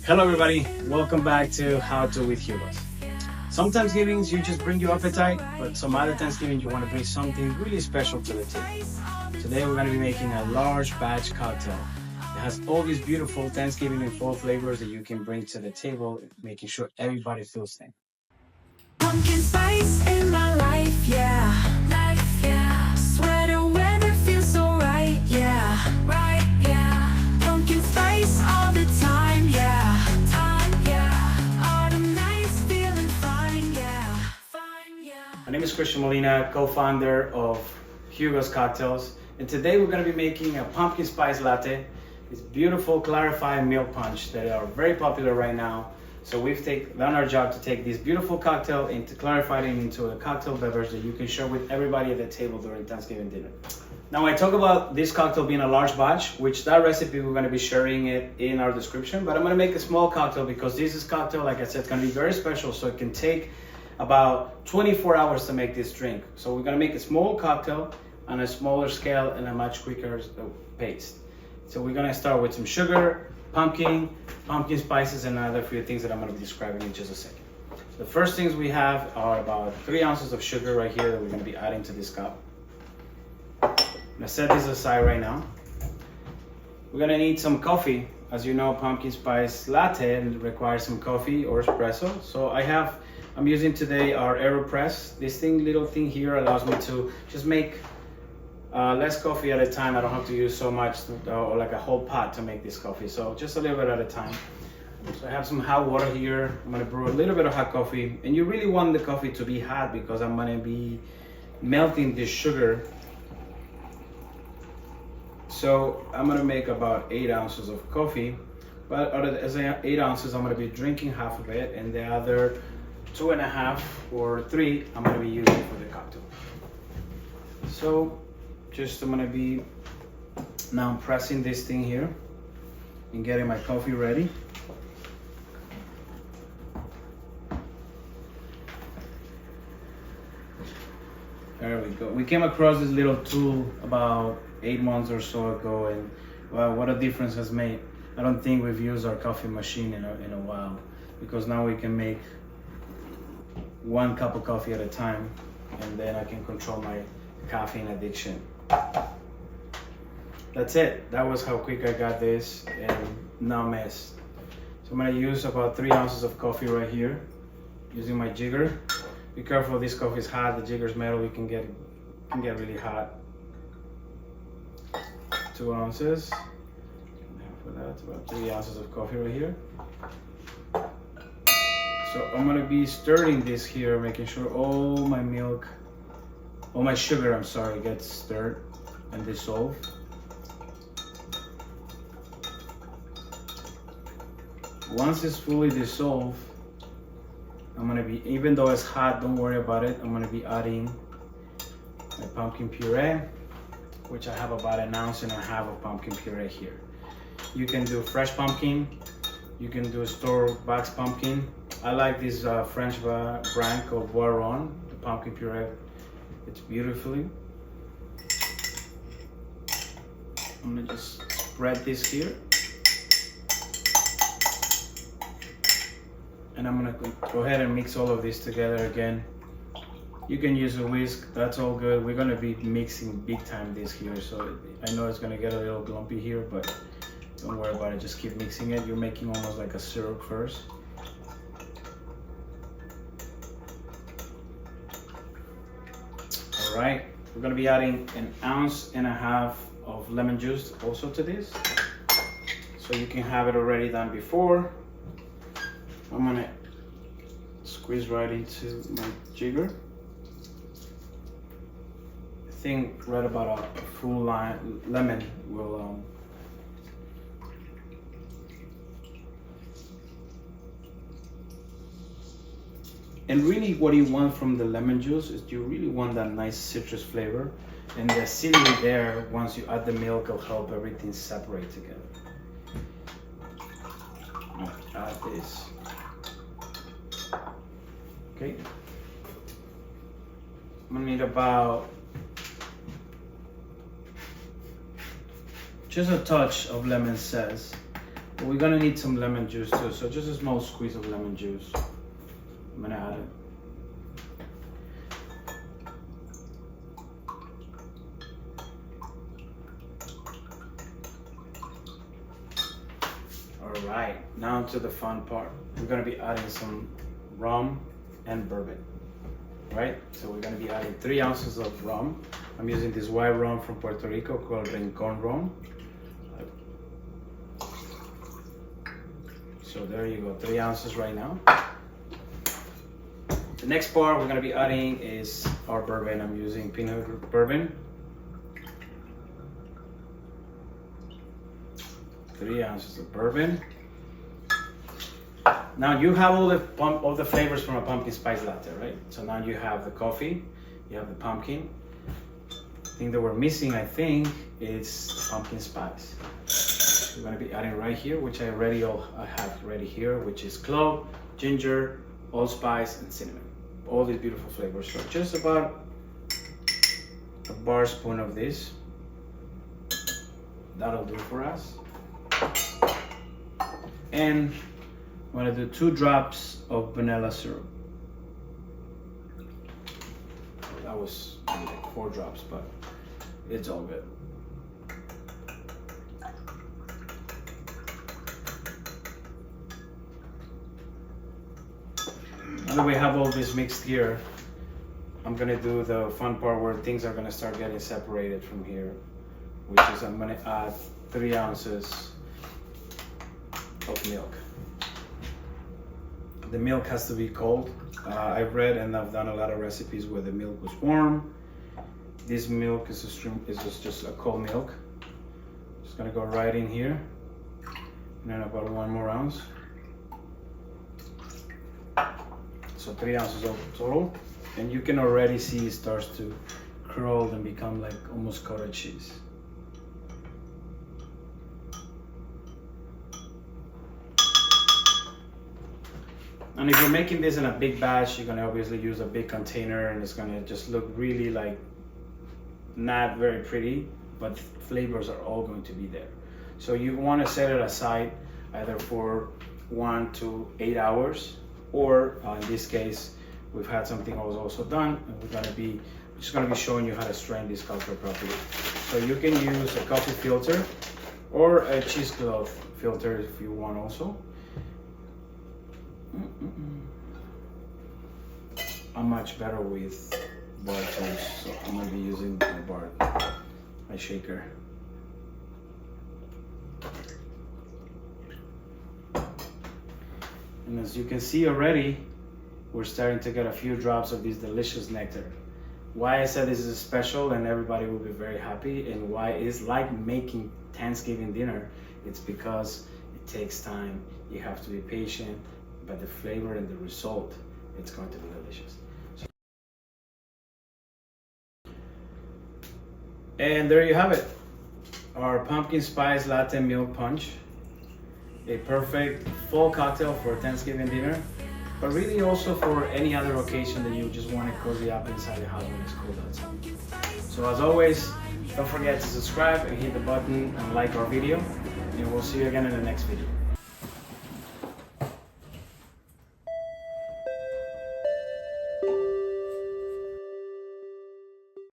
Hello everybody, welcome back to How to with Hugo. Some Thanksgivings you just bring your appetite, but some other Thanksgiving you want to bring something really special to the table. Today we're going to be making a large batch cocktail. It has all these beautiful Thanksgiving and fall flavors that you can bring to the table, making sure everybody feels safe. Pumpkin spice in my life, yeah. Sweater weather feels so right, yeah. Pumpkin spice all the time, yeah. Autumn nights feeling fine, yeah. My name is Cristian Molina, co-founder of Hugo's Cocktails, and today we're going to be making a pumpkin spice latte. It's beautiful clarified milk punch that are very popular right now. So we've done our job to take this beautiful cocktail and to clarify it into a cocktail beverage that you can share with everybody at the table during Thanksgiving dinner. Now I talk about this cocktail being a large batch, which that recipe we're going to be sharing it in our description, but I'm going to make a small cocktail because this cocktail, like I said, is going to be very special, so it can take about 24 hours to make this drink. So we're going to make a small cocktail on a smaller scale and a much quicker pace. So we're going to start with some sugar, pumpkin spices, and other few things that I'm going to be describing in just a second. So the first things we have are about 3 ounces of sugar right here that we're going to be adding to this cup. I'm going to set this aside right now. We're going to need some coffee. As you know, pumpkin spice latte requires some coffee or espresso. So I'm using today our AeroPress. This little thing here allows me to just make less coffee at a time. I don't have to use so much or like a whole pot to make this coffee. So just a little bit at a time. So I have some hot water here. I'm gonna brew a little bit of hot coffee. And you really want the coffee to be hot because I'm gonna be melting this sugar. So I'm gonna make about 8 ounces of coffee. But out of the 8 ounces, I'm gonna be drinking half of it, and the other 2.5 or 3 I'm gonna be using for the cocktail. So I'm gonna be now pressing this thing here and getting my coffee ready. There we go. We came across this little tool about 8 months or so ago, and wow, what a difference has made. I don't think we've used our coffee machine in a while, because now we can make 1 cup of coffee at a time, and then I can control my caffeine addiction. That's it. That was how quick I got this, and no mess. So I'm gonna use about 3 ounces of coffee right here, using my jigger. Be careful, this coffee is hot. The jigger's metal, it can get really hot. 2 ounces. For that, about 3 ounces of coffee right here. So I'm gonna be stirring this here, making sure all my sugar, gets stirred and dissolved. Once it's fully dissolved, I'm gonna be, even though it's hot, don't worry about it, I'm gonna be adding my pumpkin puree, which I have about 1.5 ounces of pumpkin puree here. You can do fresh pumpkin, you can do store-bought pumpkin. I like this French brand called Boiron, the pumpkin puree. It's beautifully. I'm gonna just spread this here. And I'm gonna go ahead and mix all of this together again. You can use a whisk, that's all good. We're gonna be mixing big time this here, so I know it's gonna get a little lumpy here, but don't worry about it, just keep mixing it. You're making almost like a syrup first. All right, we're gonna be adding 1.5 ounces of lemon juice also to this. So you can have it already done before. I'm gonna squeeze right into my jigger. I think right about a full lemon will and really what you want from the lemon juice is you really want that nice citrus flavor, and the acidity there, once you add the milk, will help everything separate together. I'm gonna add this. Okay. I'm gonna need about just a touch of lemon zest. We're gonna need some lemon juice too, so just a small squeeze of lemon juice. I'm gonna add it. Alright, now to the fun part. We're gonna be adding some rum and bourbon. Right? So we're gonna be adding 3 ounces of rum. I'm using this white rum from Puerto Rico called Rincon rum. So there you go, 3 ounces right now. The next part we're gonna be adding is our bourbon. I'm using Pinot bourbon. 3 ounces of bourbon. Now you have all the flavors from a pumpkin spice latte, right? So now you have the coffee, you have the pumpkin. The thing that we're missing, I think, is pumpkin spice. We're gonna be adding right here, which I have ready here, which is clove, ginger, allspice, and cinnamon. All these beautiful flavors. So just about a bar spoon of this. That'll do for us. And I'm gonna do 2 drops of vanilla syrup. That was maybe like 4 drops, but it's all good. Now that we have all this mixed here, I'm gonna do the fun part where things are gonna start getting separated from here, which is I'm gonna add 3 ounces of milk. The milk has to be cold. I've read and I've done a lot of recipes where the milk was warm. This milk is just a cold milk. Just gonna go right in here, and then about 1 more ounce. So 3 ounces of total, and you can already see it starts to curl and become like almost cottage cheese. And if you're making this in a big batch, you're gonna obviously use a big container, and it's gonna just look really like not very pretty, but flavors are all going to be there. So you want to set it aside either for 1 to 8 hours, or in this case, we've had something that was also done, and we're just gonna be showing you how to strain this coffee properly. So you can use a coffee filter or a cheesecloth filter if you want also. I'm much better with bar tools, so I'm gonna be using my shaker. And as you can see already, we're starting to get a few drops of this delicious nectar. Why I said this is special and everybody will be very happy, and why it's like making Thanksgiving dinner, it's because it takes time, you have to be patient, but the flavor and the result, it's going to be delicious. And there you have it, our pumpkin spice latte milk punch. A perfect fall cocktail for Thanksgiving dinner, but really also for any other occasion that you just want to cozy up inside your house when it's cold outside. So as always, don't forget to subscribe and hit the button and like our video, and we'll see you again in the next video.